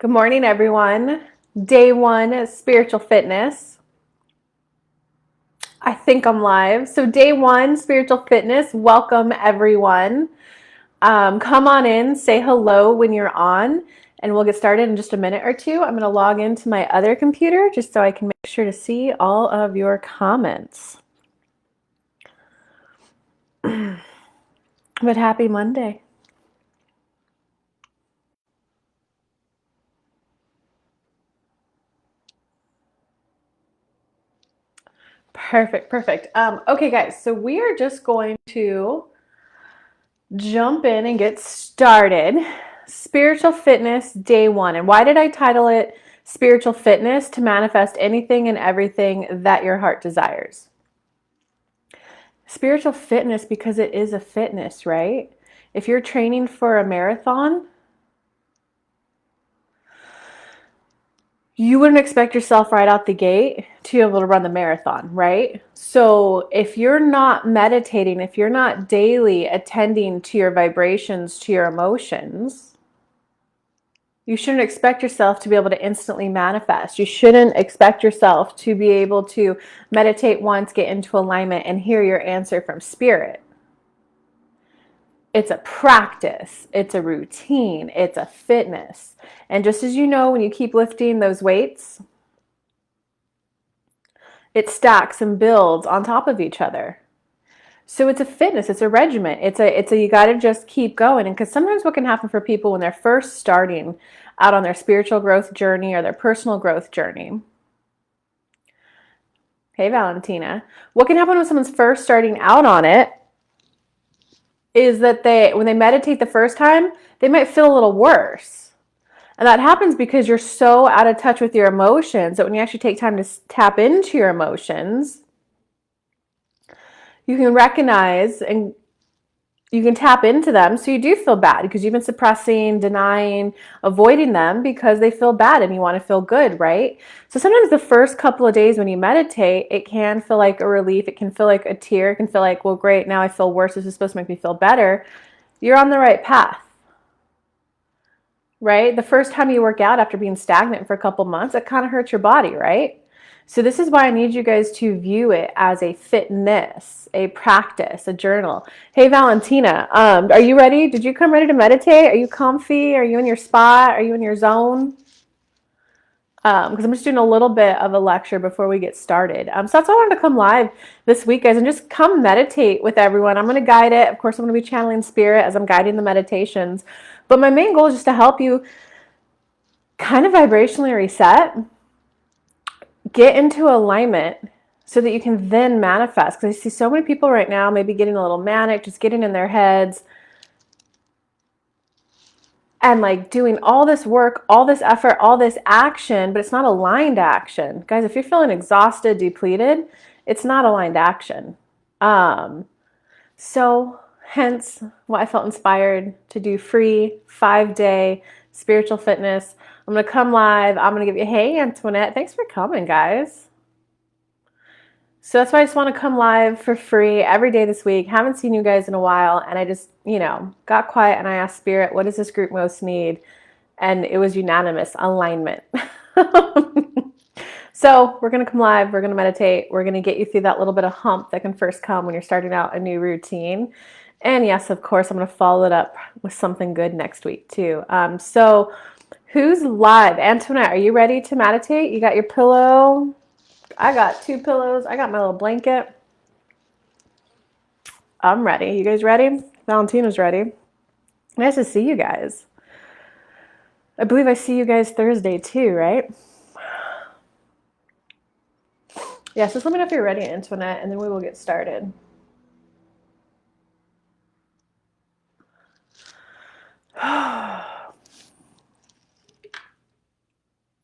Good morning, everyone. Day one, spiritual fitness. I think I'm live. So, day one, spiritual fitness. Welcome, everyone. Come on in, say hello when you're on, and we'll get started in just a minute or two. I'm going to log into my other computer just so I can make sure to see all of your comments. But happy Monday. Perfect. Okay, guys, so we are just going to jump in and get started. Spiritual fitness day one. And why did I title it spiritual fitness? To manifest anything and everything that your heart desires. Spiritual fitness because it is a fitness, right? If you're training for a marathon, you wouldn't expect yourself right out the gate to be able to run the marathon, right? So if you're not meditating, if you're not daily attending to your vibrations, to your emotions, you shouldn't expect yourself to be able to instantly manifest. You shouldn't expect yourself to be able to meditate once, get into alignment, and hear your answer from spirit. It's a practice, it's a routine, it's a fitness. And just as you know, when you keep lifting those weights, it stacks and builds on top of each other. So it's a fitness, it's a regimen. It's a you got to just keep going. And because sometimes what can happen for people when they're first starting out on their spiritual growth journey or their personal growth journey. Hey, Valentina. What can happen when someone's first starting out on it is that when they meditate the first time, they might feel a little worse. And that happens because you're so out of touch with your emotions that when you actually take time to tap into your emotions, you can recognize and you can tap into them. So you do feel bad because you've been suppressing, denying, avoiding them because they feel bad and you want to feel good, right? So sometimes the first couple of days when you meditate, it can feel like a relief. It can feel like a tear. It can feel like, well, great, now I feel worse. This is supposed to make me feel better. You're on the right path, right? The first time you work out after being stagnant for a couple months, it kind of hurts your body, right? So this is why I need you guys to view it as a fitness, a practice, a journal. Hey, Valentina, are you ready? Did you come ready to meditate? Are you comfy? Are you in your spot? Are you in your zone? Because I'm just doing a little bit of a lecture before we get started. So that's why I wanted to come live this week, guys, and just come meditate with everyone. I'm going to guide it. Of course, I'm going to be channeling spirit as I'm guiding the meditations. But my main goal is just to help you kind of vibrationally reset, get into alignment so that you can then manifest. Because I see so many people right now maybe getting a little manic, just getting in their heads and like doing all this work, all this effort, all this action, but it's not aligned action. Guys, if you're feeling exhausted, depleted, it's not aligned action. So hence why I felt inspired to do free 5-day spiritual fitness. I'm going to come live. I'm going to give you, hey, Antoinette, thanks for coming, guys. So that's why I just want to come live for free every day this week. Haven't seen you guys in a while. And I just, got quiet and I asked Spirit, what does this group most need? And it was unanimous alignment. So we're going to come live. We're going to meditate. We're going to get you through that little bit of hump that can first come when you're starting out a new routine. And yes, of course, I'm going to follow it up with something good next week too. So who's live? Antoinette, are you ready to meditate? You got your pillow? I got 2 pillows. I got my little blanket. I'm ready. You guys ready? Valentina's ready. Nice to see you guys. I believe I see you guys Thursday too, right? Yes, just let me know if you're ready, Antoinette, and then we will get started.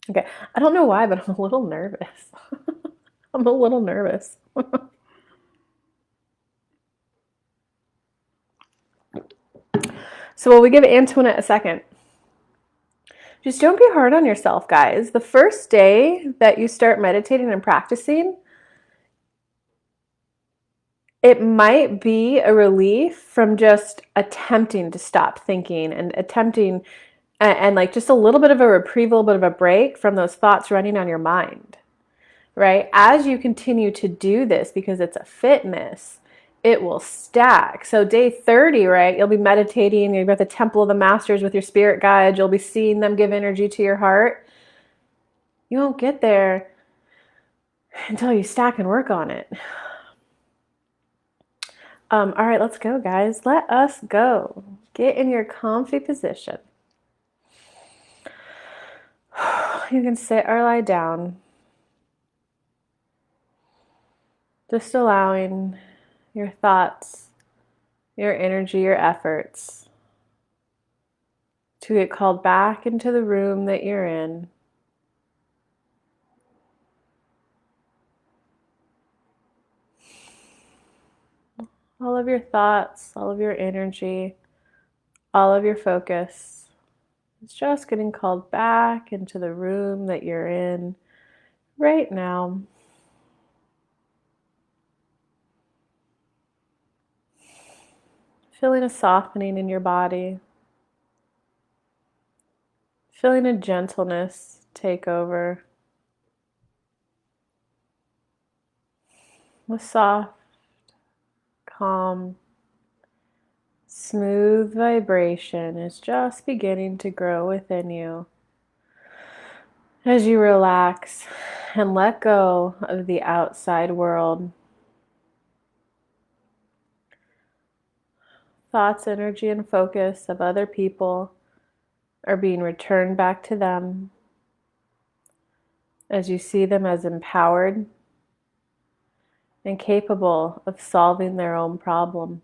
Okay, I don't know why, but I'm a little nervous. I'm a little nervous. So while we give Antoinette a second, just don't be hard on yourself, guys. The first day that you start meditating and practicing, it might be a relief from just attempting to stop thinking and attempting and like just a little bit of a reprieve, a little bit of a break from those thoughts running on your mind, right? As you continue to do this, because it's a fitness, it will stack. So day 30, right, you'll be meditating, you'll be at the Temple of the Masters with your spirit guides, you'll be seeing them give energy to your heart. You won't get there until you stack and work on it. All right, let's go, guys. Let us go. Get in your comfy position. You can sit or lie down. Just allowing your thoughts, your energy, your efforts to get called back into the room that you're in. All of your thoughts, all of your energy, all of your focus is just getting called back into the room that you're in right now. Feeling a softening in your body. Feeling a gentleness take over. A soft, calm, smooth vibration is just beginning to grow within you as you relax and let go of the outside world. Thoughts, energy, and focus of other people are being returned back to them as you see them as empowered and capable of solving their own problem.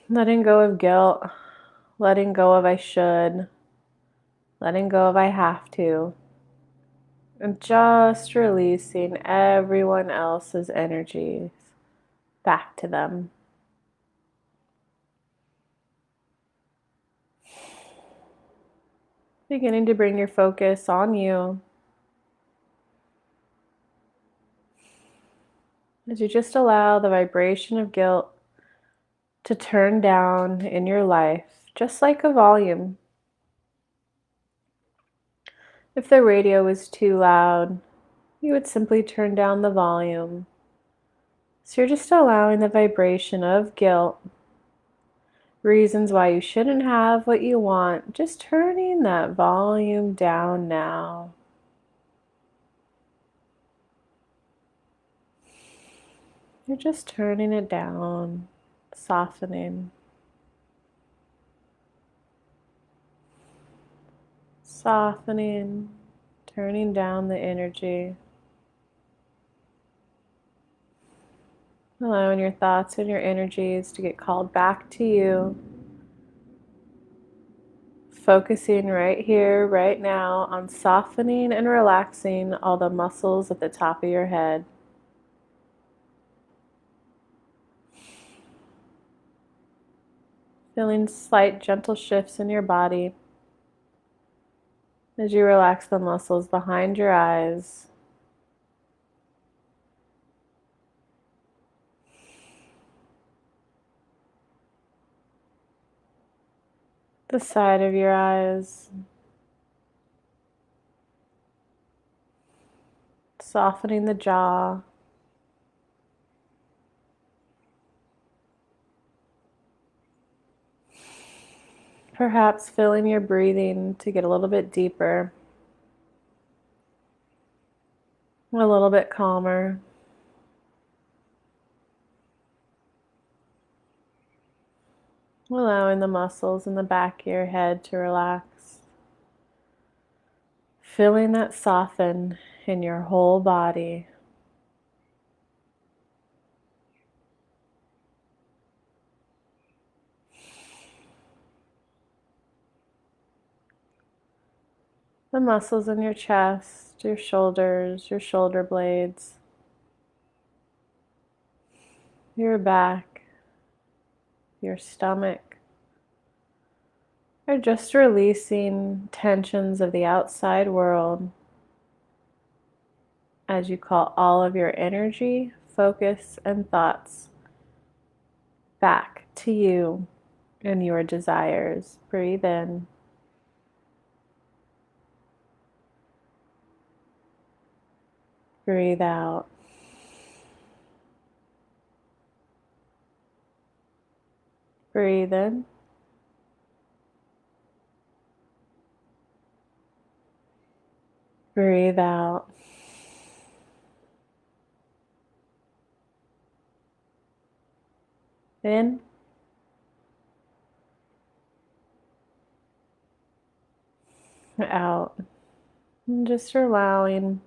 Letting go of guilt, letting go of I should, letting go of I have to, and just releasing everyone else's energies back to them. Beginning to bring your focus on you as you just allow the vibration of guilt to turn down in your life, just like a volume. If the radio is too loud, you would simply turn down the volume. So you're just allowing the vibration of guilt, reasons why you shouldn't have what you want, just turning that volume down now. You're just turning it down, softening. Softening, turning down the energy. Allowing your thoughts and your energies to get called back to you. Focusing right here, right now on softening and relaxing all the muscles at the top of your head. Feeling slight gentle shifts in your body as you relax the muscles behind your eyes. The side of your eyes. Softening the jaw. Perhaps feeling your breathing to get a little bit deeper, a little bit calmer. Allowing the muscles in the back of your head to relax. Feeling that soften in your whole body. The muscles in your chest, your shoulders, your shoulder blades, your back, your stomach, are just releasing tensions of the outside world as you call all of your energy, focus, and thoughts back to you and your desires. Breathe in. Breathe out. Breathe in. Breathe out. In. Out. And just allowing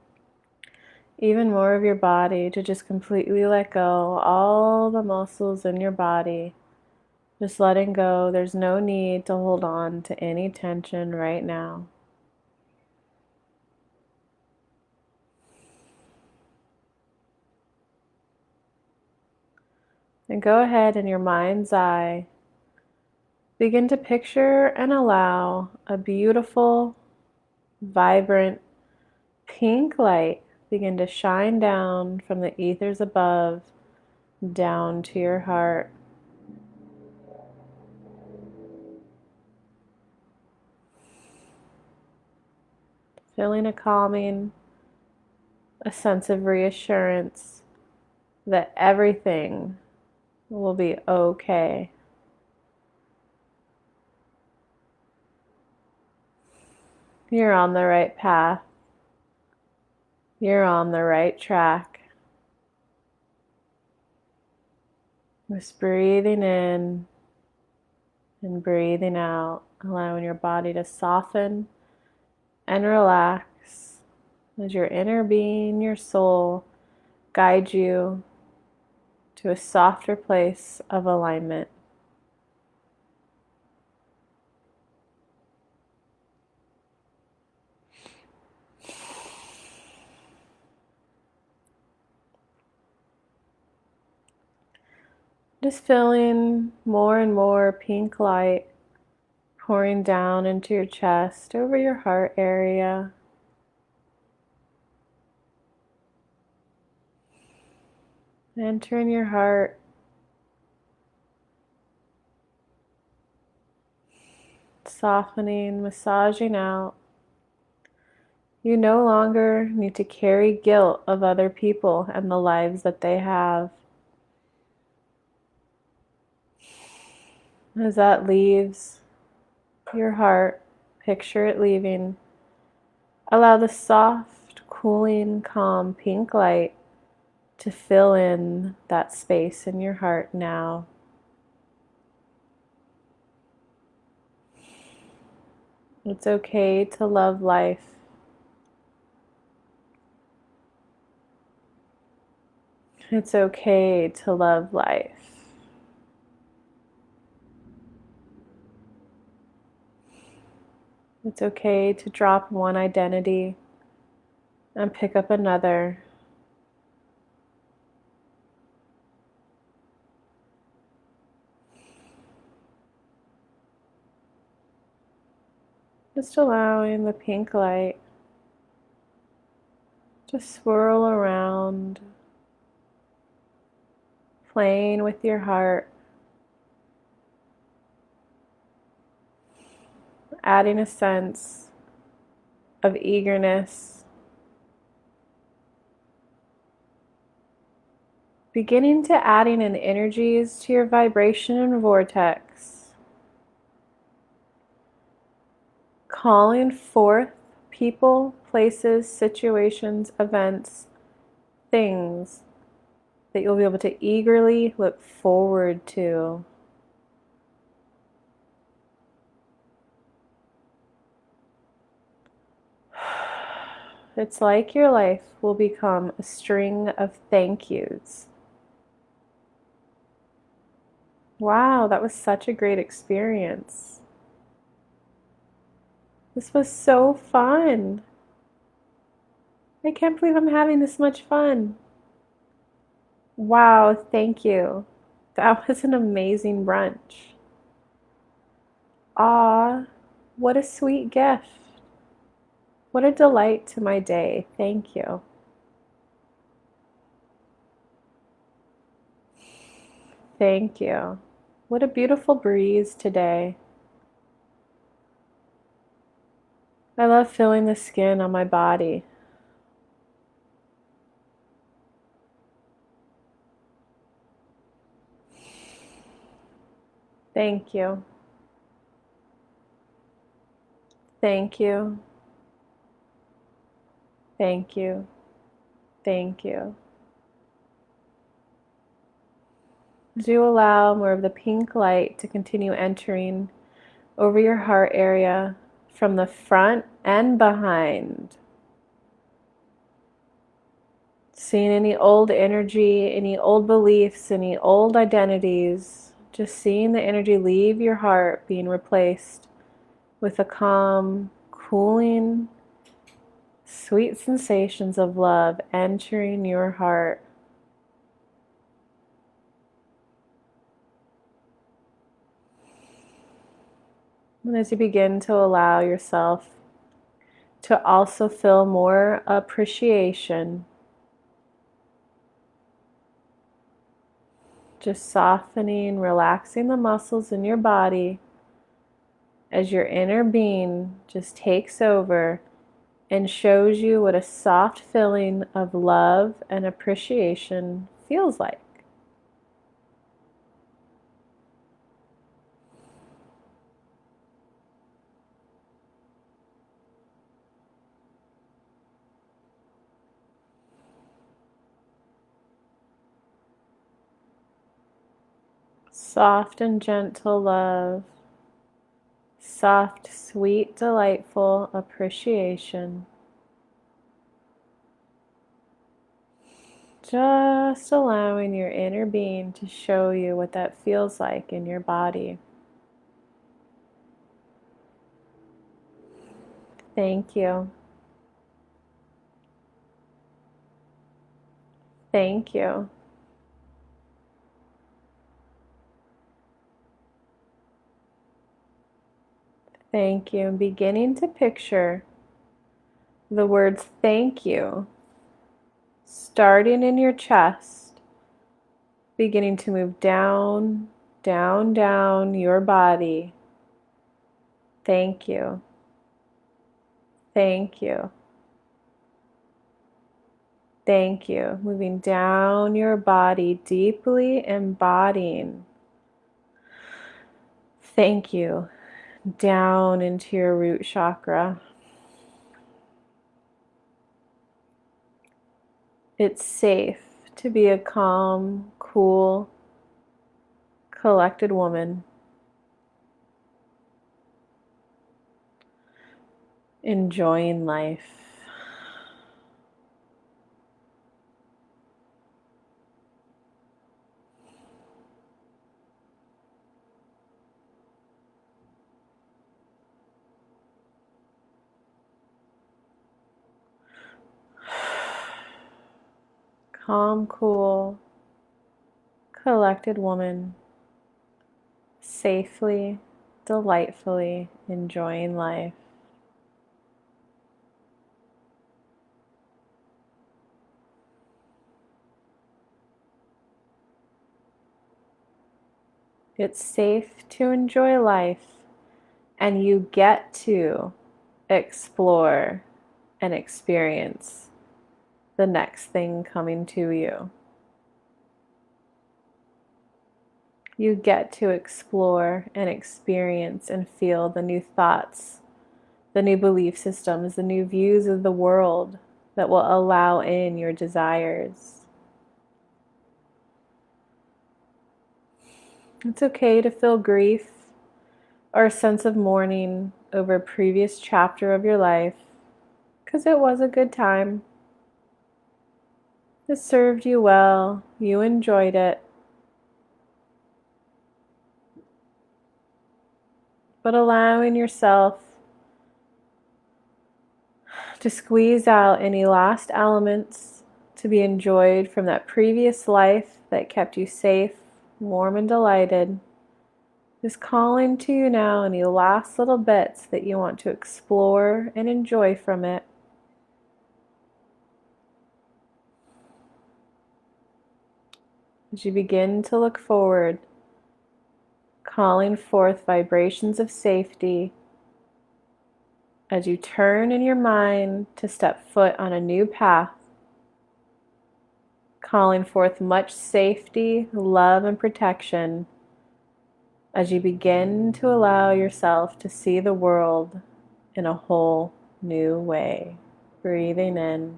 even more of your body to just completely let go. All the muscles in your body. Just letting go. There's no need to hold on to any tension right now. And go ahead in your mind's eye. Begin to picture and allow a beautiful, vibrant, pink light begin to shine down from the ethers above down to your heart. Feeling a calming, a sense of reassurance that everything will be okay. You're on the right path. You're on the right track. Just breathing in and breathing out, allowing your body to soften and relax as your inner being, your soul, guide you to a softer place of alignment. Just feeling more and more pink light pouring down into your chest, over your heart area. Entering your heart. Softening, massaging out. You no longer need to carry guilt of other people and the lives that they have. As that leaves your heart, picture it leaving. Allow the soft, cooling, calm pink light to fill in that space in your heart now. It's okay to love life. It's okay to love life. It's okay to drop one identity and pick up another. Just allowing the pink light to swirl around, playing with your heart, adding a sense of eagerness, beginning to adding in energies to your vibration and vortex, calling forth people, places, situations, events, things that you'll be able to eagerly look forward to. It's like your life will become a string of thank yous. Wow, that was such a great experience. This was so fun. I can't believe I'm having this much fun. Wow, thank you. That was an amazing brunch. Aw, what a sweet gift. What a delight to my day. Thank you. Thank you. What a beautiful breeze today. I love feeling the skin on my body. Thank you. Thank you. Thank you. Thank you. Do allow more of the pink light to continue entering over your heart area from the front and behind. Seeing any old energy, any old beliefs, any old identities, just seeing the energy leave your heart being replaced with a calm, cooling, sweet sensations of love entering your heart. And as you begin to allow yourself to also feel more appreciation, just softening, relaxing the muscles in your body as your inner being just takes over and shows you what a soft feeling of love and appreciation feels like. Soft and gentle love, soft, sweet, delightful appreciation. Just allowing your inner being to show you what that feels like in your body. Thank you. Thank you. Thank you. I'm beginning to picture the words thank you starting in your chest, beginning to move down, down, down your body. Thank you. Thank you. Thank you. Moving down your body, deeply embodying. Thank you. Down into your root chakra. It's safe to be a calm, cool, collected woman. Enjoying life. Calm, cool, collected woman, safely, delightfully enjoying life. It's safe to enjoy life, and you get to explore and experience the next thing coming to you. You get to explore and experience and feel the new thoughts, the new belief systems, the new views of the world that will allow in your desires. It's okay to feel grief or a sense of mourning over a previous chapter of your life, because it was a good time. It served you well, you enjoyed it. But allowing yourself to squeeze out any last elements to be enjoyed from that previous life that kept you safe, warm, and delighted. Just calling to you now any last little bits that you want to explore and enjoy from it. As you begin to look forward, calling forth vibrations of safety, as you turn in your mind to step foot on a new path, calling forth much safety, love, and protection as you begin to allow yourself to see the world in a whole new way. Breathing in.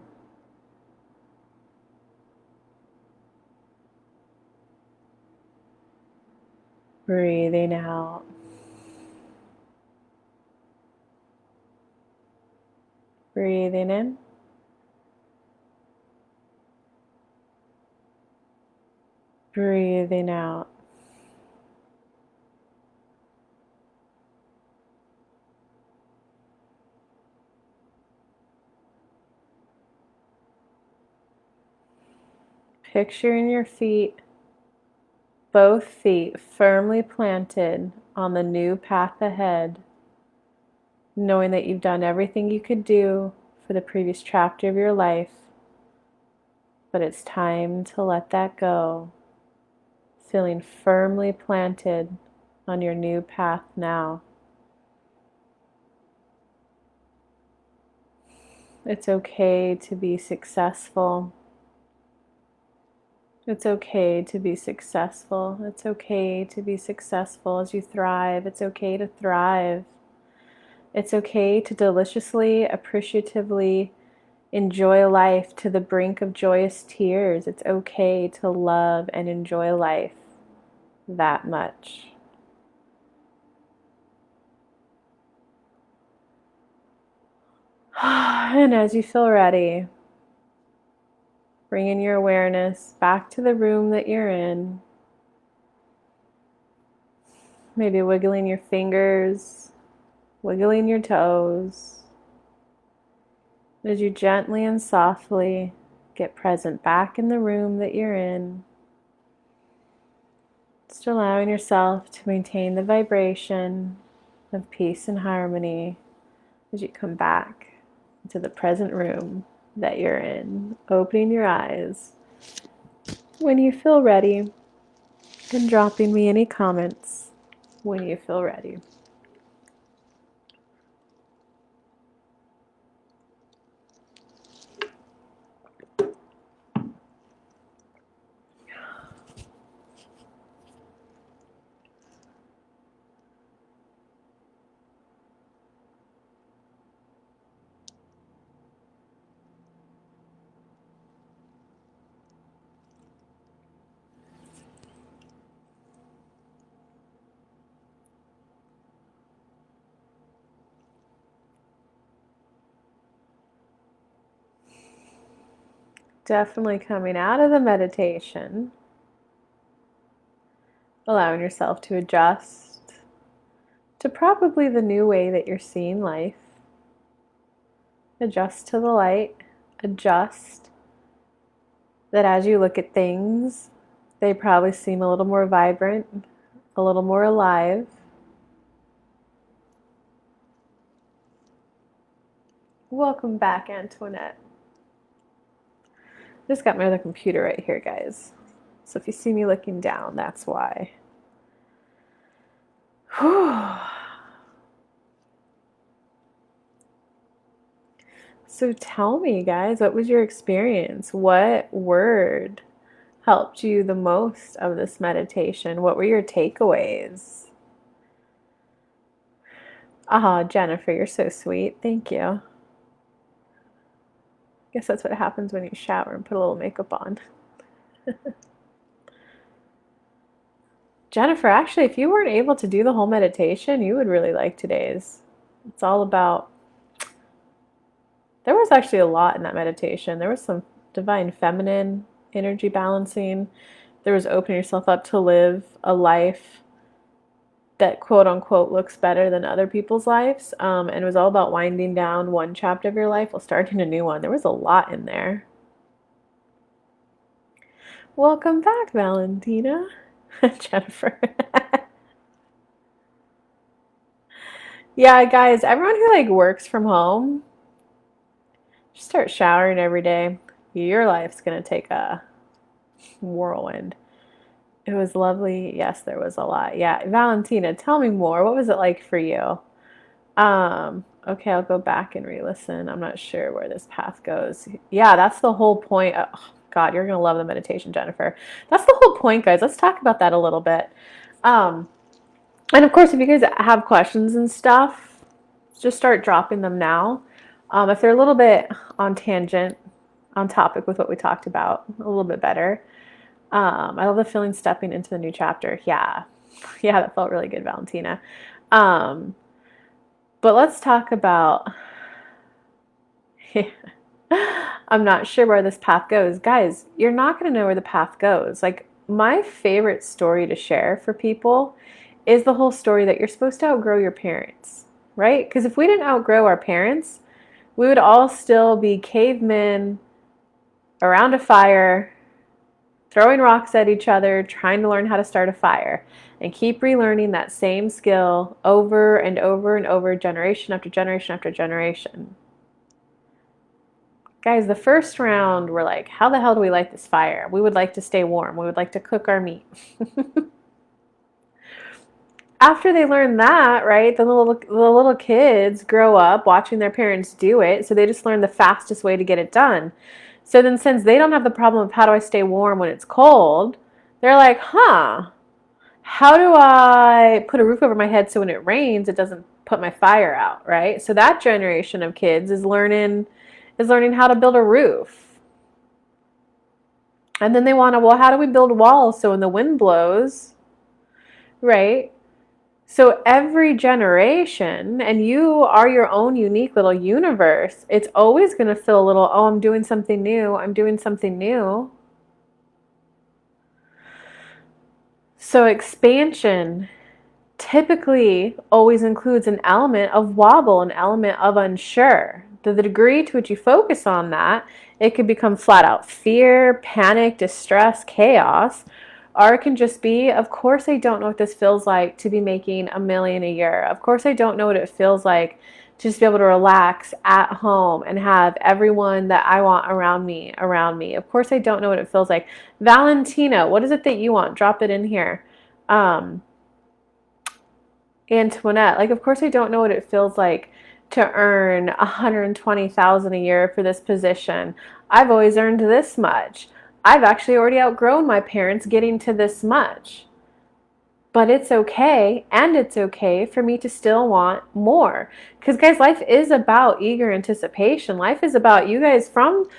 Breathing out. Breathing in. Breathing out. Picturing your feet, both feet firmly planted on the new path ahead, knowing that you've done everything you could do for the previous chapter of your life, but it's time to let that go, feeling firmly planted on your new path now. It's okay to be successful. It's okay to be successful. It's okay to be successful as you thrive. It's okay to thrive. It's okay to deliciously, appreciatively enjoy life to the brink of joyous tears. It's okay to love and enjoy life that much. And as you feel ready, bringing your awareness back to the room that you're in. Maybe wiggling your fingers, wiggling your toes. As you gently and softly get present back in the room that you're in. Just allowing yourself to maintain the vibration of peace and harmony as you come back into the present room that you're in. Opening your eyes when you feel ready and dropping me any comments when you feel ready. Definitely coming out of the meditation, allowing yourself to adjust to probably the new way that you're seeing life. Adjust to the light. Adjust that as you look at things, they probably seem a little more vibrant, a little more alive. Welcome back, Antoinette. Just got my other computer right here, guys. So if you see me looking down, that's why. So tell me, guys, what was your experience? What word helped you the most of this meditation? What were your takeaways? Jennifer, you're so sweet. Thank you. Guess that's what happens when you shower and put a little makeup on. Jennifer, actually, if you weren't able to do the whole meditation, you would really like today's. It's all about, there was actually a lot in that meditation. There was some divine feminine energy balancing. There was opening yourself up to live a life that quote unquote looks better than other people's lives. And it was all about winding down one chapter of your life while starting a new one. There was a lot in there. Welcome back, Valentina. Jennifer. Yeah, guys, everyone who works from home, just start showering every day. Your life's gonna take a whirlwind. It was lovely. Yes, there was a lot. Yeah. Valentina, tell me more. What was it like for you? Okay, I'll go back and re-listen. I'm not sure where this path goes. Yeah, that's the whole point. Oh, God, you're gonna love the meditation, Jennifer. That's the whole point, guys. Let's talk about that a little bit. And of course, if you guys have questions and stuff, just start dropping them now. If they're a little bit on tangent, on topic with what we talked about, a little bit better. I love the feeling stepping into the new chapter. Yeah. Yeah, that felt really good, Valentina. But let's talk about, I'm not sure where this path goes. Guys, you're not going to know where the path goes. Like, my favorite story to share for people is the whole story that you're supposed to outgrow your parents, right? Because if we didn't outgrow our parents, we would all still be cavemen around a fire, throwing rocks at each other, trying to learn how to start a fire, and keep relearning that same skill over and over and over, generation after generation after generation. Guys, the first round, we're like, how the hell do we light this fire? We would like to stay warm. We would like to cook our meat. After they learn that, right, the little kids grow up watching their parents do it, so they just learn the fastest way to get it done. So then, since they don't have the problem of how do I stay warm when it's cold, they're like, how do I put a roof over my head so when it rains, it doesn't put my fire out, right? So that generation of kids is learning how to build a roof. And then they want to, well, how do we build walls so when the wind blows, right? So every generation, and you are your own unique little universe, it's always going to feel a little, oh, I'm doing something new. I'm doing something new. So expansion typically always includes an element of wobble, an element of unsure. To the degree to which you focus on that, it could become flat out fear, panic, distress, chaos. Or it can just be, of course I don't know what this feels like to be making $1 million a year. Of course I don't know what it feels like to just be able to relax at home and have everyone that I want around me. Of course I don't know what it feels like. Valentina, what is it that you want? Drop it in here. Antoinette, like, of course I don't know what it feels like to earn $120,000 a year for this position. I've always earned this much. I've actually already outgrown my parents getting to this much. But it's okay, and it's okay for me to still want more. Because, guys, life is about eager anticipation. Life is about you guys from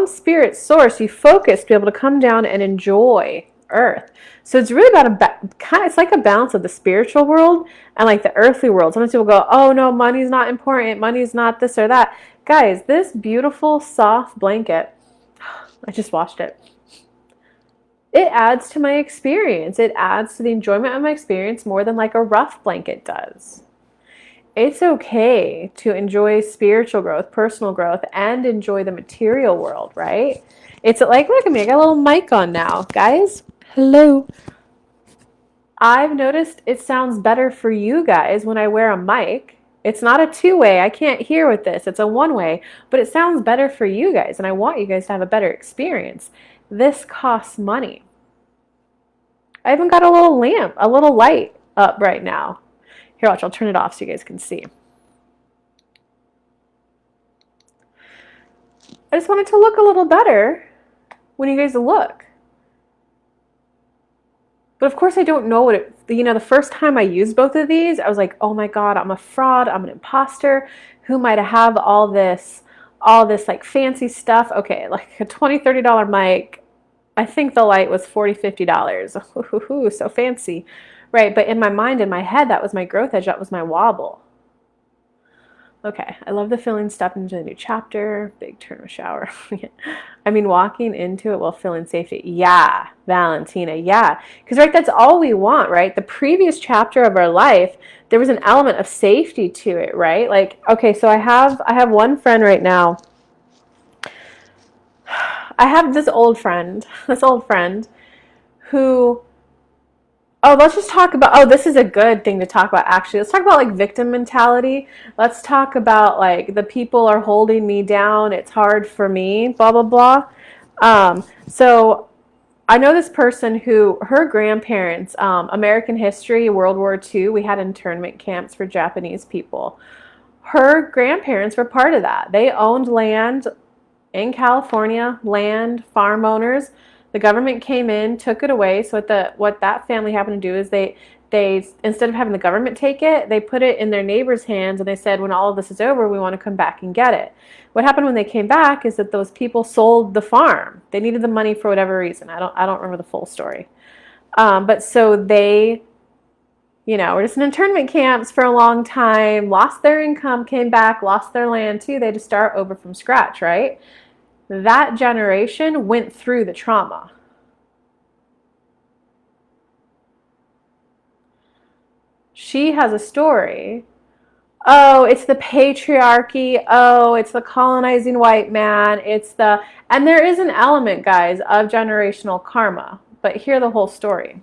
spirit source. You focus to be able to come down and enjoy earth. So it's really about it's like a balance of the spiritual world and like the earthly world. Sometimes people go, oh no, money's not important. Money's not this or that. Guys, this beautiful soft blanket, I just washed it. It adds to my experience. It adds to the enjoyment of my experience more than like a rough blanket does. It's okay to enjoy spiritual growth, personal growth, and enjoy the material world, right? It's like, look at me, I got a little mic on now. Guys, hello. I've noticed it sounds better for you guys when I wear a mic. It's not a two-way. I can't hear with this. It's a one-way, but it sounds better for you guys, and I want you guys to have a better experience. This costs money. I even got a little lamp, a little light up right now. Here, watch, I'll turn it off so you guys can see. I just want it to look a little better when you guys look. But of course I don't know what it, the first time I used both of these, I was like, oh my God, I'm a fraud. I'm an imposter. Who might have all this like fancy stuff? Okay, like a $20, $30 mic. I think the light was $40, $50. Ooh, so fancy, right? But in my mind, in my head, that was my growth edge. That was my wobble. Okay, I love the feeling stepping into a new chapter. Big turn of shower. I mean, walking into it while feeling safety. Yeah, Valentina, yeah. Because, right, that's all we want, right? The previous chapter of our life, there was an element of safety to it, right? Like, okay, so I have one friend right now. I have this old friend who... Oh, let's just talk about, this is a good thing to talk about, actually. Let's talk about, like, victim mentality. Let's talk about, like, the people are holding me down. It's hard for me, blah, blah, blah. So I know this person who, her grandparents, American history, World War II, we had internment camps for Japanese people. Her grandparents were part of that. They owned land in California, land, farm owners. The government came in, took it away. So what that family happened to do is they instead of having the government take it, they put it in their neighbors' hands, and they said, when all of this is over, we want to come back and get it. What happened when they came back is that those people sold the farm. They needed the money for whatever reason. I don't remember the full story. But so they, were just in internment camps for a long time, lost their income, came back, lost their land too. They had to start over from scratch, right? That generation went through the trauma. She has a story. Oh, it's the patriarchy. Oh, it's the colonizing white man. And there is an element, guys, of generational karma. But hear the whole story.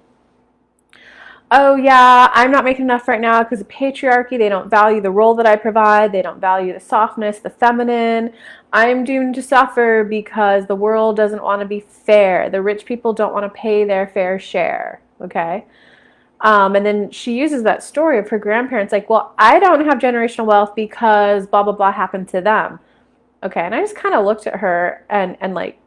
Oh, yeah, I'm not making enough right now because of patriarchy. They don't value the role that I provide. They don't value the softness, the feminine. I'm doomed to suffer because the world doesn't want to be fair. The rich people don't want to pay their fair share. Okay? And then she uses that story of her grandparents like, well, I don't have generational wealth because blah, blah, blah happened to them. Okay, and I just kind of looked at her and like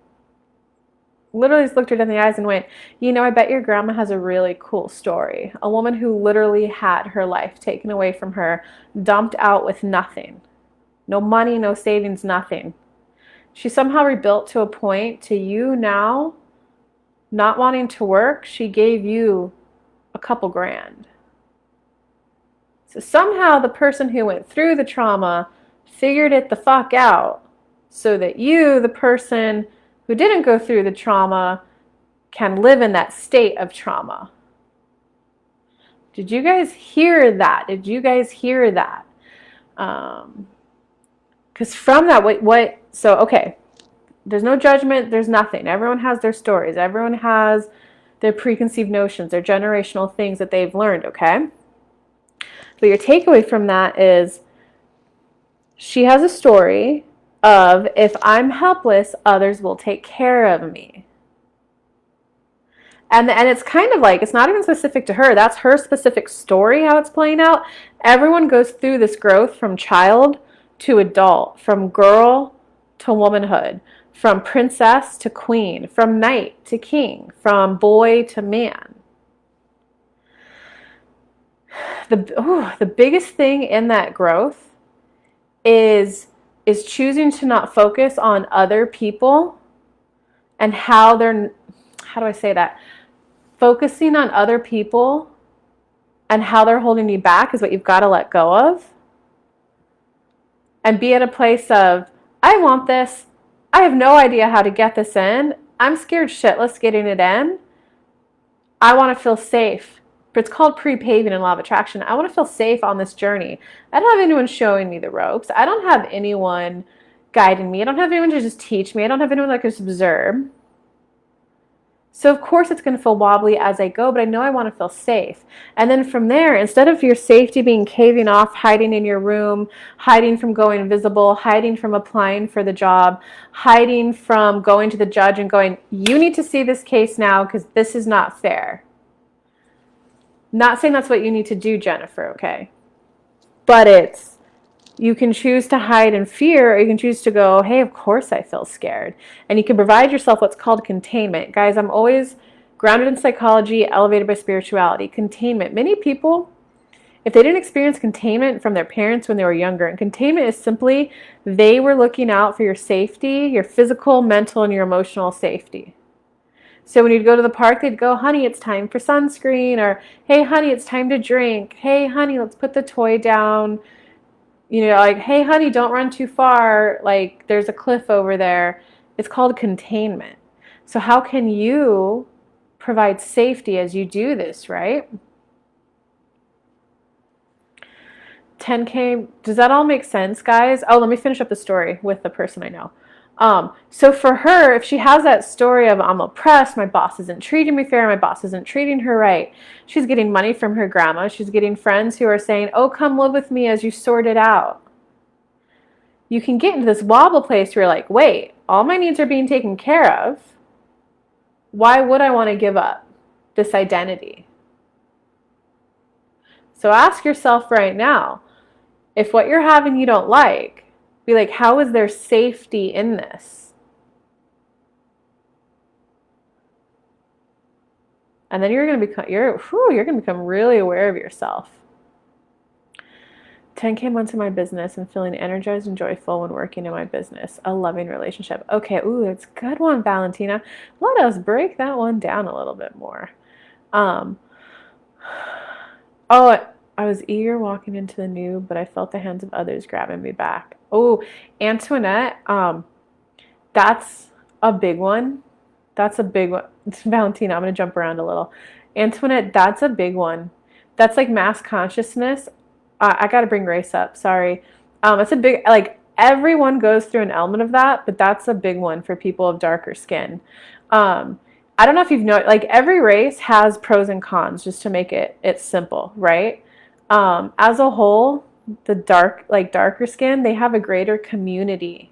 literally just looked her in the eyes and went, I bet your grandma has a really cool story. A woman who literally had her life taken away from her, dumped out with nothing. No money, no savings, nothing. She somehow rebuilt to a point to you now, not wanting to work, she gave you a couple grand. So somehow the person who went through the trauma figured it the fuck out so that you, the person who didn't go through the trauma, can live in that state of trauma. Did you guys hear that? Did you guys hear that? Because from that, okay, there's no judgment, there's nothing. Everyone has their stories. Everyone has their preconceived notions, their generational things that they've learned, okay? But your takeaway from that is she has a story of, if I'm helpless, others will take care of me. And it's kind of like, it's not even specific to her. That's her specific story, how it's playing out. Everyone goes through this growth from child to adult, from girl to womanhood, from princess to queen, from knight to king, from boy to man. The biggest thing in that growth is choosing to not focus on other people and how do I say that? Focusing on other people and how they're holding you back is what you've got to let go of. And be at a place of, I want this. I have no idea how to get this in. I'm scared shitless getting it in. I want to feel safe. But it's called pre-paving in law of attraction. I want to feel safe on this journey. I don't have anyone showing me the ropes. I don't have anyone guiding me. I don't have anyone to just teach me. I don't have anyone that can just observe. So of course it's going to feel wobbly as I go, but I know I want to feel safe. And then from there, instead of your safety being caving off, hiding in your room, hiding from going visible, hiding from applying for the job, hiding from going to the judge and going, you need to see this case now because this is not fair. Not saying that's what you need to do, Jennifer, okay? But you can choose to hide in fear, or you can choose to go, hey, of course I feel scared. And you can provide yourself what's called containment. Guys, I'm always grounded in psychology, elevated by spirituality. Containment. Many people, if they didn't experience containment from their parents when they were younger, and containment is simply they were looking out for your safety, your physical, mental, and your emotional safety. So when you'd go to the park, they'd go, honey, it's time for sunscreen, or hey, honey, it's time to drink. Hey, honey, let's put the toy down. Like, hey, honey, don't run too far. Like, there's a cliff over there. It's called containment. So how can you provide safety as you do this, right? 10K, does that all make sense, guys? Oh, let me finish up the story with the person I know. So for her, if she has that story of, I'm oppressed, my boss isn't treating me fair, my boss isn't treating her right, she's getting money from her grandma, she's getting friends who are saying, oh, come live with me as you sort it out. You can get into this wobble place where you're like, wait, all my needs are being taken care of. Why would I want to give up this identity? So ask yourself right now, if what you're having you don't like, be like, how is there safety in this? And then you're going to become really aware of yourself. 10K months in my business and feeling energized and joyful when working in my business. A loving relationship. Okay, ooh, it's a good one, Valentina. Let us break that one down a little bit more. Oh, I was eager walking into the new, but I felt the hands of others grabbing me back. Oh, Antoinette, that's a big one. That's a big one. Valentina, I'm going to jump around a little. Antoinette, that's a big one. That's like mass consciousness. I got to bring Grace up. Sorry. It's a big, like, everyone goes through an element of that, but that's a big one for people of darker skin. I don't know if you've noticed, like, every race has pros and cons, just to make it simple, right? As a whole, the darker skin, they have a greater community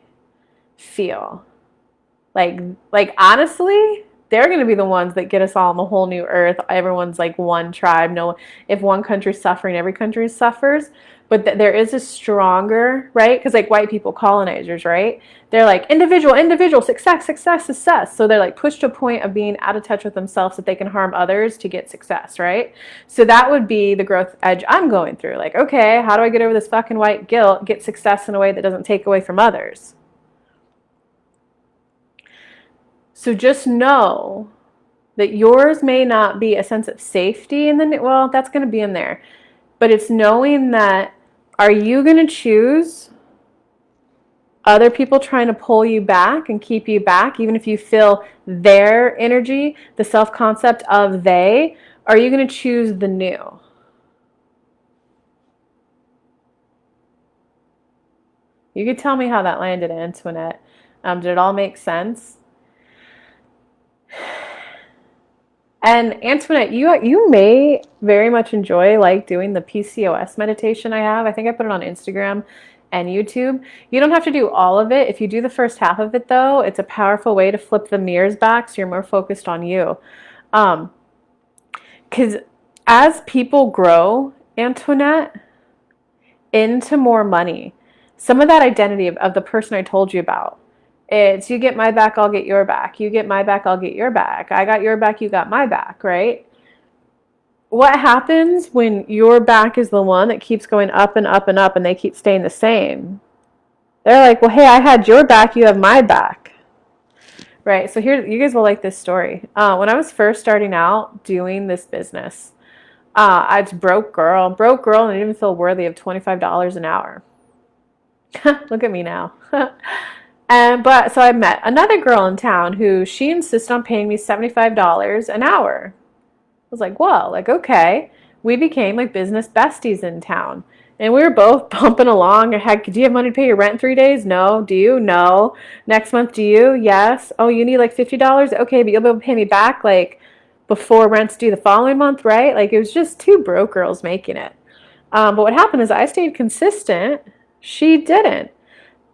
feel. Like honestly, they're going to be the ones that get us all on the whole new earth. Everyone's like one tribe. No, if one country's suffering, every country suffers. But there is a stronger, right? Because like white people, colonizers, right? They're like individual, success. So they're like pushed to a point of being out of touch with themselves that they can harm others to get success, right? So that would be the growth edge I'm going through. Like, okay, how do I get over this fucking white guilt, get success in a way that doesn't take away from others? So just know that yours may not be a sense of safety in the, well, that's going to be in there. But it's knowing that, are you going to choose other people trying to pull you back and keep you back, even if you feel their energy, the self-concept of they, are you going to choose the new? You could tell me how that landed, Antoinette. Did it all make sense? And Antoinette, you may very much enjoy like doing the PCOS meditation I have. I think I put it on Instagram and YouTube. You don't have to do all of it. If you do the first half of it though, it's a powerful way to flip the mirrors back so you're more focused on you. Because as people grow, Antoinette, into more money, some of that identity of the person I told you about, it's you get my back, I'll get your back. You get my back, I'll get your back. I got your back, you got my back, right? What happens when your back is the one that keeps going up and up and up and they keep staying the same? They're like, well, hey, I had your back, you have my back. Right, so here, you guys will like this story. When I was first starting out doing this business, I was broke girl, and I didn't even feel worthy of $25 an hour. Look at me now. But so I met another girl in town who she insisted on paying me $75 an hour. I was like, whoa, like, okay. We became like business besties in town. And we were both bumping along. Heck, do you have money to pay your rent in 3 days? No. Do you? No. Next month, do you? Yes. Oh, you need like $50? Okay, but you'll be able to pay me back like before rent's due the following month, right? Like it was just two broke girls making it. But what happened is I stayed consistent. She didn't.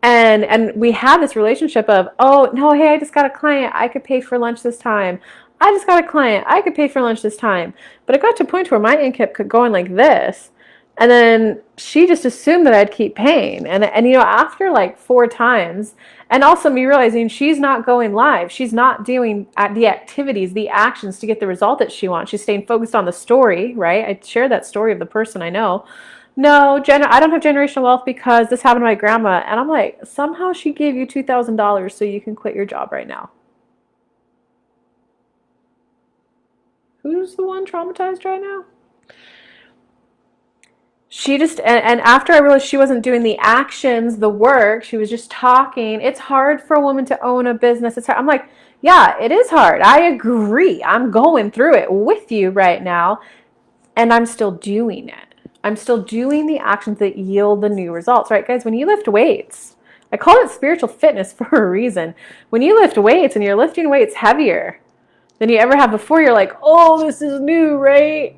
And we had this relationship of, oh, no, hey, I just got a client. I could pay for lunch this time. I just got a client. I could pay for lunch this time. But it got to a point where my income could go in like this. And then she just assumed that I'd keep paying. And you know, after like 4 times, and also me realizing she's not going live. She's not doing the activities, the actions to get the result that she wants. She's staying focused on the story, right? I share that story of the person I know. No, Jenna, I don't have generational wealth because this happened to my grandma. And I'm like, somehow she gave you $2,000 so you can quit your job right now. Who's the one traumatized right now? She just, and after I realized she wasn't doing the actions, the work, she was just talking. It's hard for a woman to own a business. It's hard. I'm like, yeah, it is hard. I agree. I'm going through it with you right now. And I'm still doing it. I'm still doing the actions that yield the new results, right, guys? When you lift weights, I call it spiritual fitness for a reason. When you lift weights and you're lifting weights heavier than you ever have before, you're like, oh, this is new, right?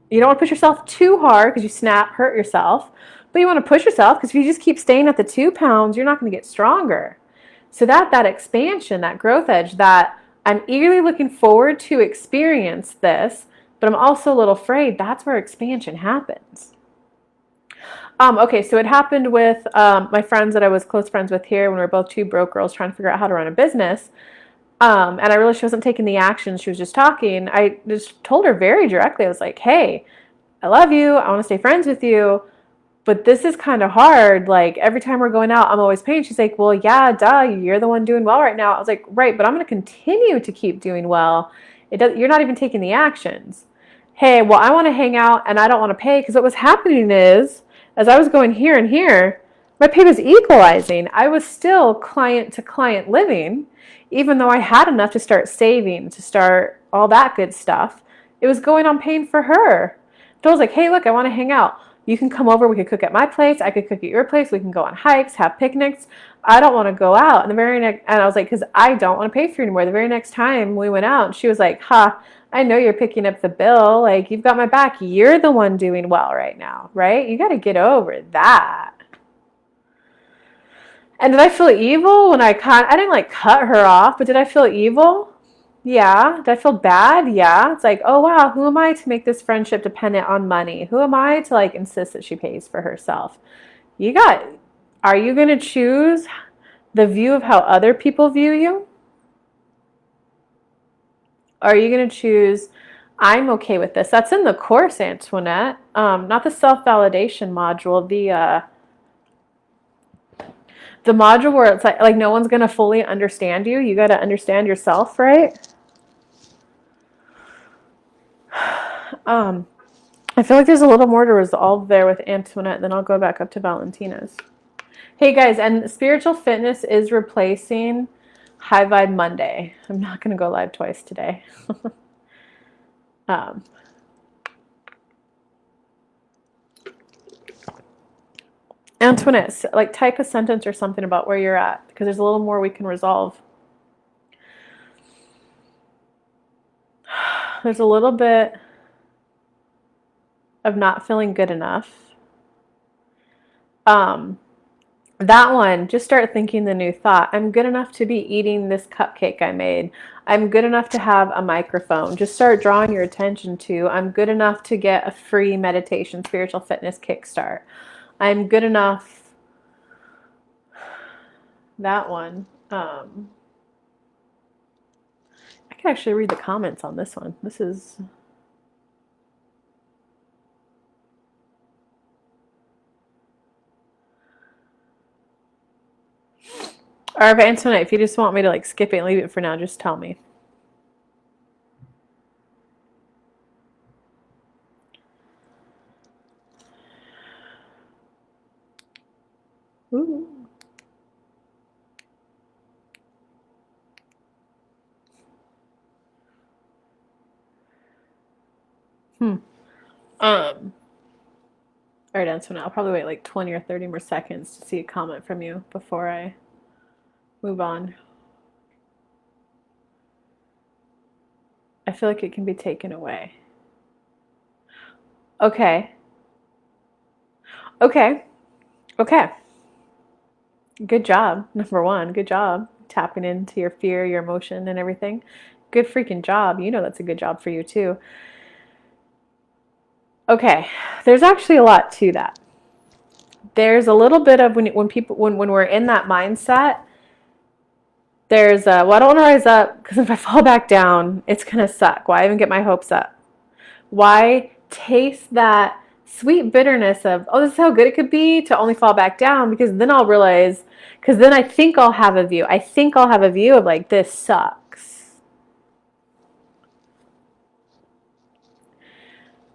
You don't want to push yourself too hard because you snap, hurt yourself. But you want to push yourself because if you just keep staying at the 2 pounds, you're not going to get stronger. So that expansion, that growth edge, that I'm eagerly looking forward to experience this, but I'm also a little afraid. That's where expansion happens. Okay, so it happened with my friends that I was close friends with here when we were both two broke girls trying to figure out how to run a business. And I realized she wasn't taking the action. She was just talking. I just told her very directly. I was like, hey, I love you. I want to stay friends with you. But this is kind of hard. Like every time we're going out, I'm always paying. She's like, well, yeah, duh. You're the one doing well right now. I was like, right, but I'm going to continue to keep doing well. You're not even taking the actions. Hey, well, I want to hang out and I don't want to pay, because what was happening is, as I was going here and here, my pay was equalizing. I was still client to client living, even though I had enough to start saving, to start all that good stuff. It was going on paying for her. So I was like, hey, look, I want to hang out. You can come over. We could cook at my place. I could cook at your place. We can go on hikes, have picnics. I don't want to go out. And and I was like, because I don't want to pay for you anymore. The very next time we went out, she was like, ha, I know you're picking up the bill. Like, you've got my back. You're the one doing well right now, right? You got to get over that. And did I feel evil when I didn't like cut her off, but did I feel evil? Yeah. Did I feel bad? Yeah. It's like, oh wow, who am I to make this friendship dependent on money? Who am I to like insist that she pays for herself? Are you going to choose the view of how other people view you? Are you going to choose, I'm okay with this? That's in the course, Antoinette. Not the self-validation module, the module where it's like no one's going to fully understand you. You got to understand yourself, right? I feel like there's a little more to resolve there with Antoinette, then I'll go back up to Valentina's. Hey guys, and spiritual fitness is replacing High Vibe Monday. I'm not going to go live twice today. Antoinette, like type a sentence or something about where you're at, because there's a little more we can resolve. There's a little bit of not feeling good enough. That one, just start thinking the new thought. I'm good enough to be eating this cupcake I made. I'm good enough to have a microphone. Just start drawing your attention to, I'm good enough to get a free meditation, spiritual fitness kickstart. I'm good enough. That one. I can actually read the comments on this one. This is... Or if Antoinette, if you just want me to like skip it and leave it for now, just tell me. Ooh. All right, Antoinette, I'll probably wait like 20 or 30 more seconds to see a comment from you before I move on. I feel like it can be taken away. Okay. Good job. Number one, good job tapping into your fear, your emotion, and everything. Good freaking job. You know that's a good job for you too. Okay, there's actually a lot to that. There's a little bit of when we're in that mindset, there's well, I don't want to rise up because if I fall back down, it's gonna suck. Why even get my hopes up? Why taste that sweet bitterness of, oh, this is how good it could be, to only fall back down? Because then I'll realize, because then I think I'll have a view. I think I'll have a view of like, this sucks.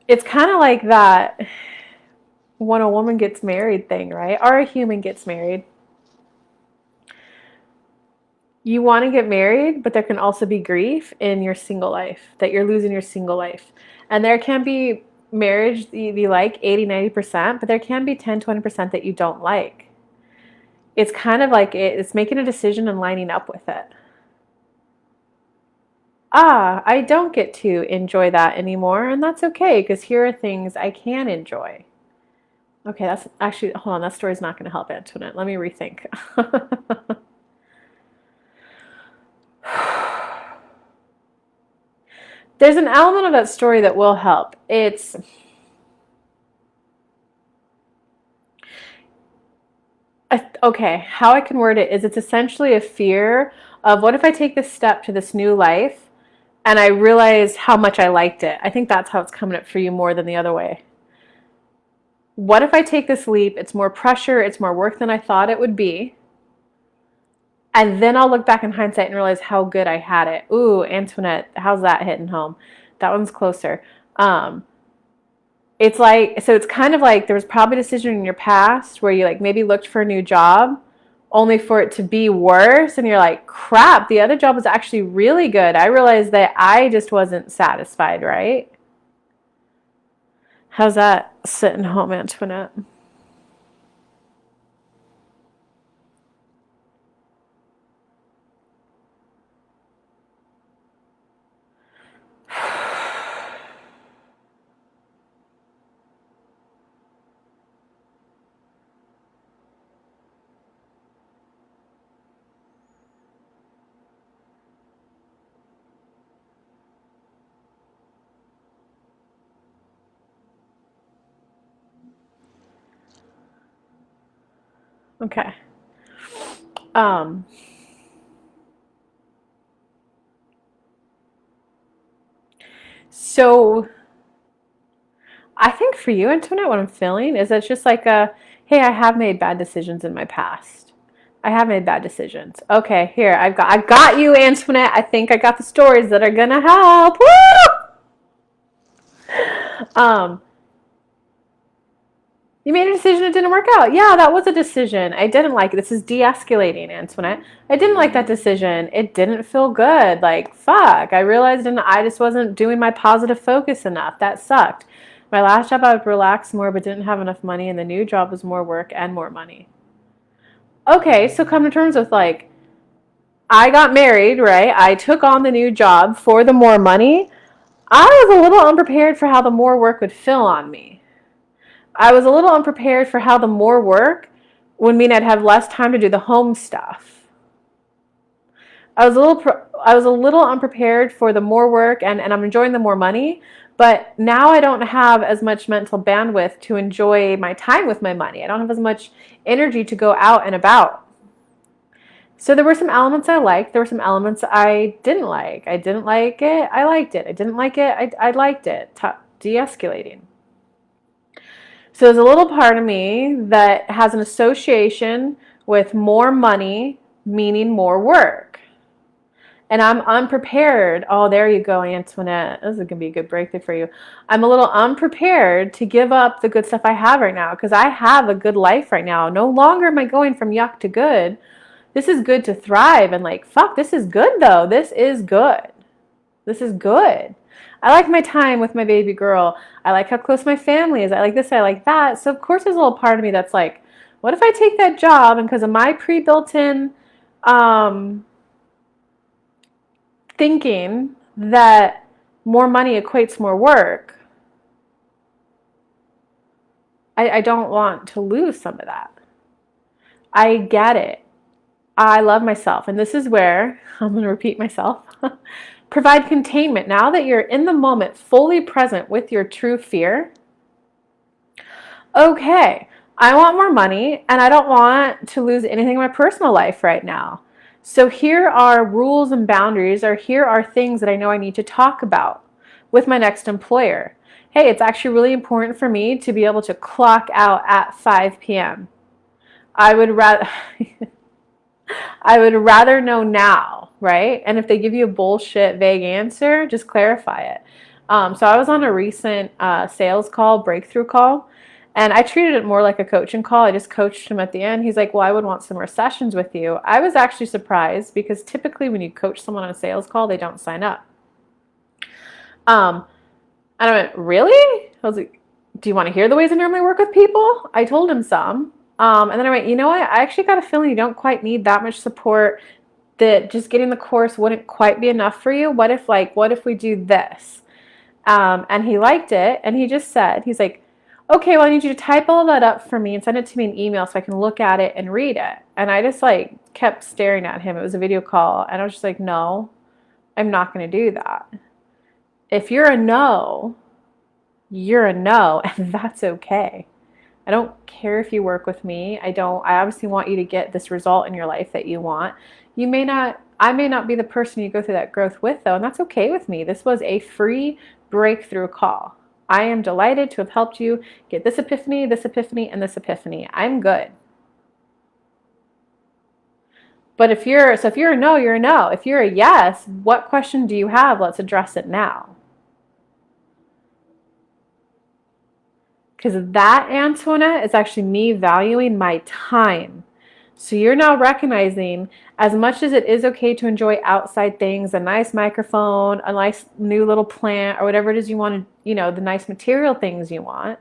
It's kind of like that when a woman gets married thing, right? Or a human gets married. You want to get married, but there can also be grief in your single life, that you're losing your single life. And there can be marriage you like 80, 90%, but there can be 10, 20% that you don't like. It's kind of like it's making a decision and lining up with it. I don't get to enjoy that anymore, and that's okay, because here are things I can enjoy. Okay, that's actually, hold on, that story's not going to help, Antoinette. Let me rethink. There's an element of that story that will help. It's okay, how I can word it is it's essentially a fear of what if I take this step to this new life and I realize how much I liked it. I think that's how it's coming up for you more than the other way. What if I take this leap? It's more pressure, it's more work than I thought it would be. And then I'll look back in hindsight and realize how good I had it. Ooh, Antoinette, how's that hitting home? That one's closer. It's like, so it's kind of like there was probably a decision in your past where you like maybe looked for a new job only for it to be worse. And you're like, crap, the other job was actually really good. I realized that I just wasn't satisfied, right? How's that sitting home, Antoinette? Okay. Um, so I think for you, Antoinette, what I'm feeling is it's just like hey, I have made bad decisions in my past. I have made bad decisions. Okay, here, I got you, Antoinette. I think I got the stories that are gonna help. Woo! Um, you made a decision, it didn't work out. Yeah, that was a decision. I didn't like it. This is de-escalating, Antoinette. I didn't like that decision. It didn't feel good. Like, fuck. I realized and I just wasn't doing my positive focus enough. That sucked. My last job, I would relax more, but didn't have enough money, and the new job was more work and more money. Okay, so come to terms with like, I got married, right? I took on the new job for the more money. I was a little unprepared for how the more work would feel on me. I was a little unprepared for how the more work would mean I'd have less time to do the home stuff. I was a little unprepared for the more work and I'm enjoying the more money, but now I don't have as much mental bandwidth to enjoy my time with my money. I don't have as much energy to go out and about. So there were some elements I liked. There were some elements I didn't like. I didn't like it. I liked it. I didn't like it. I liked it. De-escalating. So there's a little part of me that has an association with more money, meaning more work. And I'm unprepared. Oh, there you go, Antoinette. This is going to be a good breakthrough for you. I'm a little unprepared to give up the good stuff I have right now because I have a good life right now. No longer am I going from yuck to good. This is good to thrive and like, fuck, this is good though. This is good. This is good. I like my time with my baby girl. I like how close my family is. I like this, I like that. So of course there's a little part of me that's like, what if I take that job and because of my pre-built-in thinking that more money equates more work, I don't want to lose some of that. I get it. I love myself. And this is where I'm going to repeat myself. Provide containment. Now that you're in the moment, fully present with your true fear. Okay, I want more money and I don't want to lose anything in my personal life right now. So here are rules and boundaries, or here are things that I know I need to talk about with my next employer. Hey, it's actually really important for me to be able to clock out at 5 p.m. I would rather I would rather know now, right? And if they give you a bullshit vague answer, just clarify it. So I was on a recent sales call, breakthrough call, and I treated it more like a coaching call. I just coached him at the end. He's like, well, I would want some more sessions with you. I was actually surprised because typically when you coach someone on a sales call, they don't sign up. And I went, really? I was like, do you want to hear the ways I normally work with people? I told him some. And then I went, you know what? I actually got a feeling you don't quite need that much support, that just getting the course wouldn't quite be enough for you. What if we do this? And he liked it. And he just said, he's like, okay, well, I need you to type all of that up for me and send it to me in email so I can look at it and read it. And I just like kept staring at him. It was a video call. And I was just like, no, I'm not going to do that. If you're a no, you're a no, and that's okay. I don't care if you work with me. I obviously want you to get this result in your life that you want. I may not be the person you go through that growth with, though, and that's okay with me. This was a free breakthrough call. I am delighted to have helped you get this epiphany, and this epiphany. I'm good. But if you're a no, you're a no. If you're a yes, what question do you have? Let's address it now. Because that, Antoinette, is actually me valuing my time. So you're now recognizing, as much as it is okay to enjoy outside things, a nice microphone, a nice new little plant, or whatever it is you want to, the nice material things you want,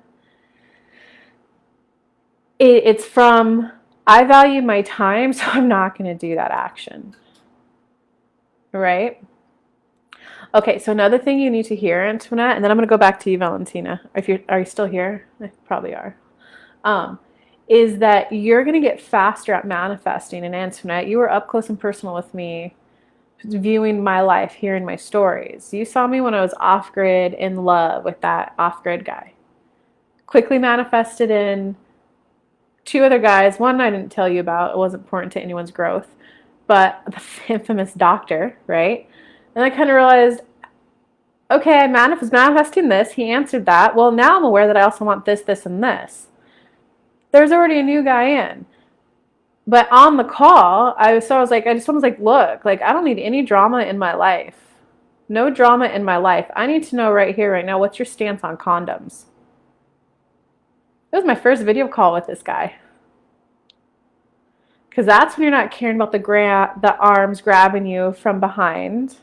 it's from, I value my time, so I'm not going to do that action. Right? Okay, so another thing you need to hear, Antoinette, and then I'm going to go back to you, Valentina. Are you still here? I probably are. Is that you're going to get faster at manifesting. And Antoinette, you were up close and personal with me, viewing my life, hearing my stories. You saw me when I was off-grid in love with that off-grid guy. Quickly manifested in 2 other guys. One I didn't tell you about. It wasn't important to anyone's growth. But the infamous doctor, right? And I kind of realized, okay, I was manifesting this. He answered that. Well, now I'm aware that I also want this, this, and this. There's already a new guy in. But on the call, I was like, look, like, I don't need any drama in my life. No drama in my life. I need to know right here, right now, what's your stance on condoms? It was my first video call with this guy. Because that's when you're not caring about the arms grabbing you from behind.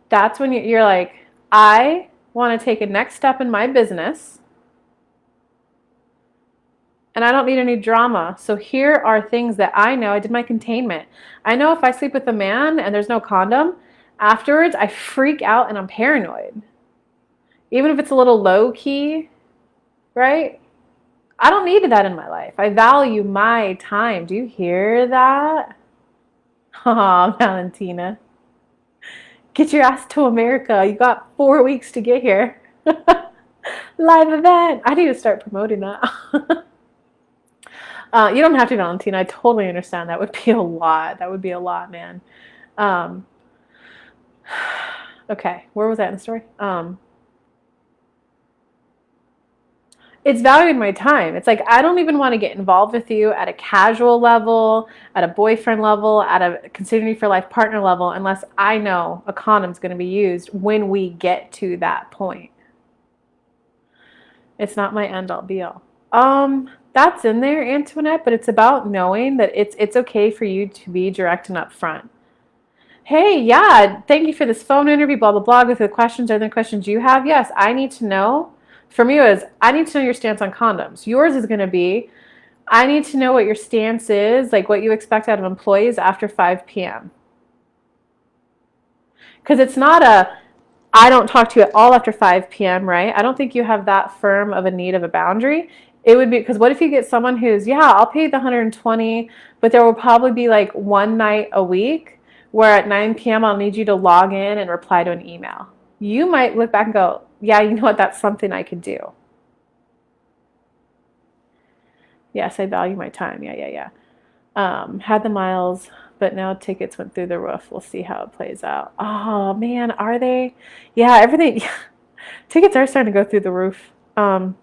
That's when you're like, I want to take a next step in my business. And I don't need any drama. So here are things that I know. I did my containment. I know if I sleep with a man and there's no condom, afterwards I freak out and I'm paranoid. Even if it's a little low key, right? I don't need that in my life. I value my time. Do you hear that? Oh, Valentina. Get your ass to America. You got 4 weeks to get here. Live event. I need to start promoting that. You don't have to, Valentina. I totally understand. That would be a lot. That would be a lot, man. Okay, where was that in the story? It's valuing my time. It's like, I don't even want to get involved with you at a casual level, at a boyfriend level, at a considering you for life partner level, unless I know a condom's going to be used when we get to that point. It's not my end all be all. That's in there, Antoinette, but it's about knowing that it's okay for you to be direct and upfront. Hey, yeah, thank you for this phone interview, blah, blah, blah, with the questions. Are there questions you have? Yes, I need to know. For me, I need to know your stance on condoms. Yours is going to be, I need to know what your stance is, like what you expect out of employees after 5 p.m. Because it's not I don't talk to you at all after 5 p.m., right? I don't think you have that firm of a need of a boundary. It would be, because what if you get someone who's, yeah, I'll pay the 120, but there will probably be like one night a week where at 9 p.m. I'll need you to log in and reply to an email. You might look back and go, yeah, you know what, that's something I could do. Yes, I value my time. Yeah. Had the miles, but now tickets went through the roof. We'll see how it plays out. Oh, man, are they? Yeah, everything. Tickets are starting to go through the roof. And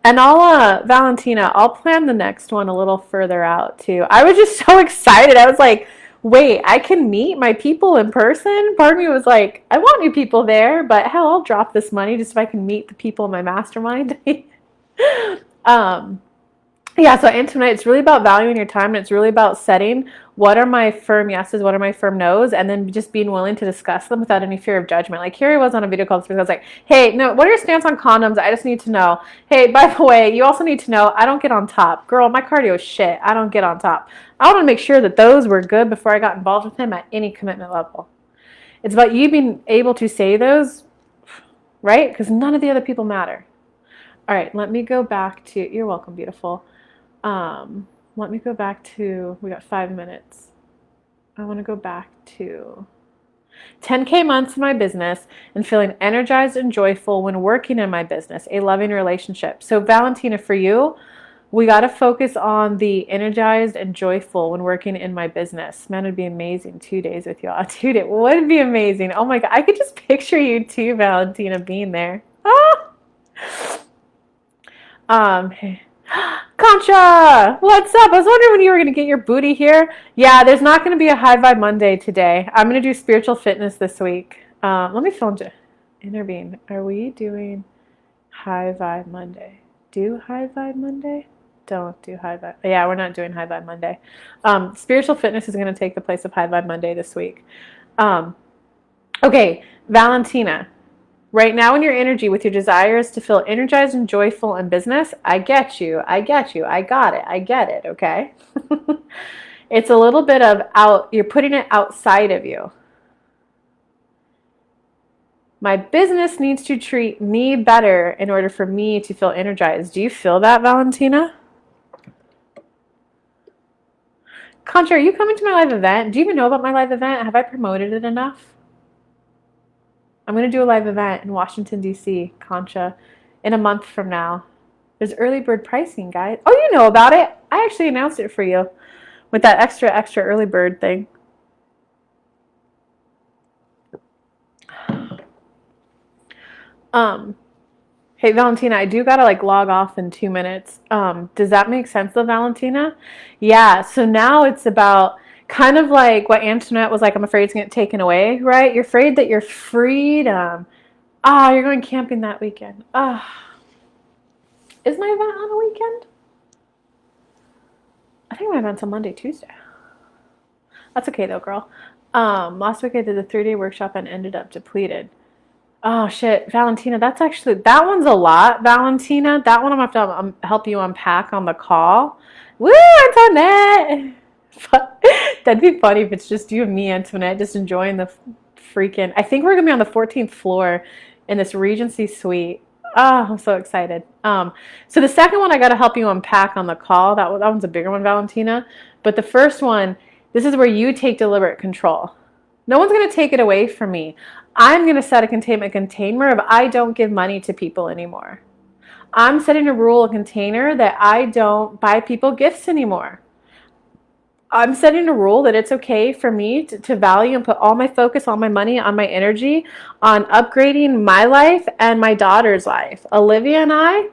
Valentina, I'll plan the next one a little further out too. I was just so excited. I was like, wait, I can meet my people in person? Part of me was like, I want new people there, but hell, I'll drop this money just if I can meet the people in my mastermind. Yeah, so Antoinette, it's really about valuing your time, and it's really about setting what are my firm yeses, what are my firm nos, and then just being willing to discuss them without any fear of judgment. Like here I was on a video call because I was like, hey, no, what are your stance on condoms? I just need to know. Hey, by the way, you also need to know I don't get on top. Girl, my cardio is shit. I don't get on top. I want to make sure that those were good before I got involved with him at any commitment level. It's about you being able to say those, right? Because none of the other people matter. All right, let me go back to, you're welcome, beautiful. Let me go back to, we got 5 minutes. I want to go back to, 10K months in my business and feeling energized and joyful when working in my business, a loving relationship. So Valentina, for you, we got to focus on the energized and joyful when working in my business. Man, it'd be amazing 2 days with y'all. Dude, it would be amazing. Oh my God, I could just picture you too, Valentina, being there. Ah! Concha, what's up? I was wondering when you were going to get your booty here. Yeah, there's not going to be a High Vibe Monday today. I'm going to do spiritual fitness this week. Let me film intervene. Are we doing High Vibe Monday? Do High Vibe Monday? Don't do High Vibe. Yeah, we're not doing High Vibe Monday. Spiritual fitness is going to take the place of High Vibe Monday this week. Okay, Valentina. Right now in your energy with your desires to feel energized and joyful in business, I get you. I get you. I got it. I get it. Okay. It's a little bit of you're putting it outside of you. My business needs to treat me better in order for me to feel energized. Do you feel that, Valentina? Contra, are you coming to my live event? Do you even know about my live event? Have I promoted it enough? I'm going to do a live event in Washington, D.C., Concha, in a month from now. There's early bird pricing, guys. Oh, you know about it. I actually announced it for you with that extra early bird thing. Hey, Valentina, I do got to log off in 2 minutes. Does that make sense though, Valentina? Yeah, so now it's about kind of like what Antoinette was like, I'm afraid it's going to get taken away, right? You're afraid that your freedom. You're going camping that weekend. Is my event on a weekend? I think my event's on Monday, Tuesday. That's okay though, girl. Last week I did a 3-day workshop and ended up depleted. Oh shit, Valentina, that one's a lot, Valentina. That one I'm going to have to help you unpack on the call. Woo, Antoinette! That'd be funny if it's just you and me, Antoinette, just enjoying the freaking... I think we're going to be on the 14th floor in this Regency suite. Oh, I'm so excited. So the second one I got to help you unpack on the call. That one's a bigger one, Valentina. But the first one, this is where you take deliberate control. No one's going to take it away from me. I'm going to set a container of I don't give money to people anymore. I'm setting a rule, a container that I don't buy people gifts anymore. I'm setting a rule that it's okay for me to value and put all my focus, all my money, on my energy, on upgrading my life and my daughter's life. Olivia and I,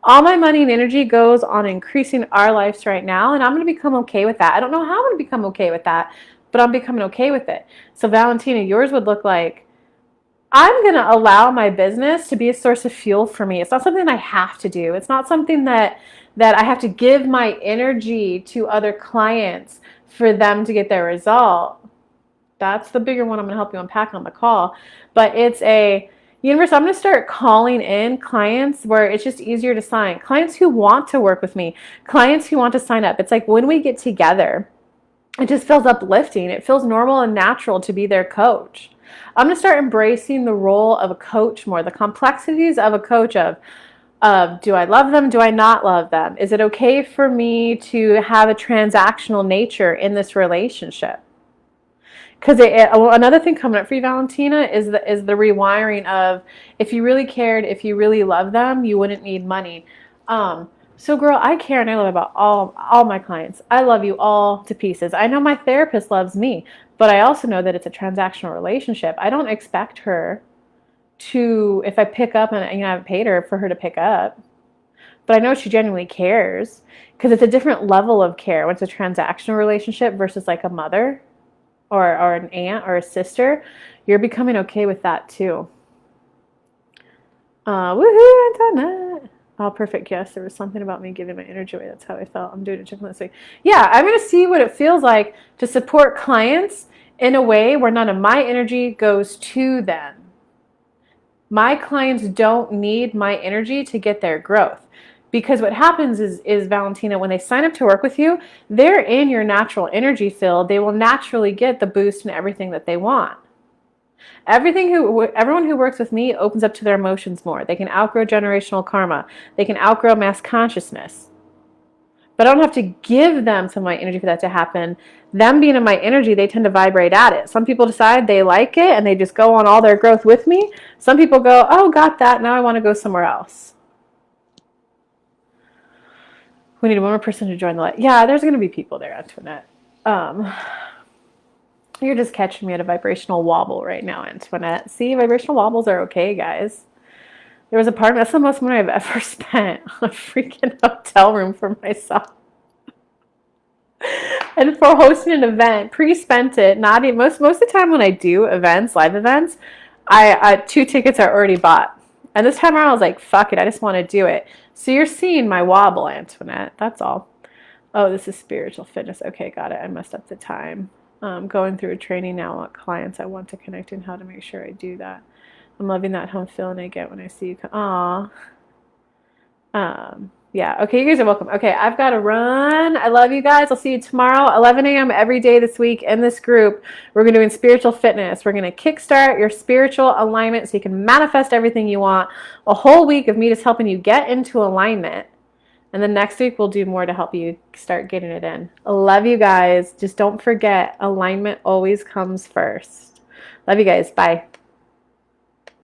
all my money and energy goes on increasing our lives right now, and I'm going to become okay with that. I don't know how I'm going to become okay with that, but I'm becoming okay with it. So Valentina, yours would look like, I'm going to allow my business to be a source of fuel for me. It's not something I have to do. It's not something that I have to give my energy to other clients for them to get their result. That's the bigger one I'm going to help you unpack on the call. But it's a universe. I'm going to start calling in clients where it's just easier to sign. Clients who want to work with me. Clients who want to sign up. It's like when we get together, it just feels uplifting. It feels normal and natural to be their coach. I'm going to start embracing the role of a coach more, the complexities of a coach of do I love them? Do I not love them? Is it okay for me to have a transactional nature in this relationship? Because another thing coming up for you, Valentina, is the rewiring of if you really cared, if you really love them, you wouldn't need money. So girl, I care and I love about all my clients. I love you all to pieces. I know my therapist loves me, but I also know that it's a transactional relationship. I don't expect her to, if I pick up and I haven't paid her for her to pick up, but I know she genuinely cares because it's a different level of care when it's a transactional relationship versus like a mother or an aunt or a sister. You're becoming okay with that too. Woohoo, Antoinette. Oh, perfect. Yes, there was something about me giving my energy away. That's how I felt. I'm doing it differently this week. Yeah, I'm going to see what it feels like to support clients in a way where none of my energy goes to them. My clients don't need my energy to get their growth. Because what happens is Valentina, when they sign up to work with you, they're in your natural energy field. They will naturally get the boost and everything that they want. Everyone who works with me opens up to their emotions more. They can outgrow generational karma. They can outgrow mass consciousness. But I don't have to give them some of my energy for that to happen. Them being in my energy, they tend to vibrate at it. Some people decide they like it and they just go on all their growth with me. Some people go, oh, got that. Now I want to go somewhere else. We need one more person to join the light. Yeah, there's going to be people there, Antoinette. You're just catching me at a vibrational wobble right now, Antoinette. See, vibrational wobbles are okay, guys. There was a part, that's the most money I've ever spent on a freaking hotel room for myself. And for hosting an event, pre-spent it. Not even, most of the time when I do events, live events, I 2 tickets are already bought. And this time around, I was like, fuck it, I just want to do it. So you're seeing my wobble, Antoinette. That's all. Oh, this is spiritual fitness. Okay, got it. I messed up the time. Going through a training now on clients I want to connect and how to make sure I do that. I'm loving that home feeling I get when I see you. Aw. Yeah, okay, you guys are welcome. Okay, I've got to run. I love you guys. I'll see you tomorrow, 11 a.m. every day this week in this group. We're going to do spiritual fitness. We're going to kickstart your spiritual alignment so you can manifest everything you want. A whole week of me just helping you get into alignment. And then next week, we'll do more to help you start getting it in. I love you guys. Just don't forget, alignment always comes first. Love you guys. Bye.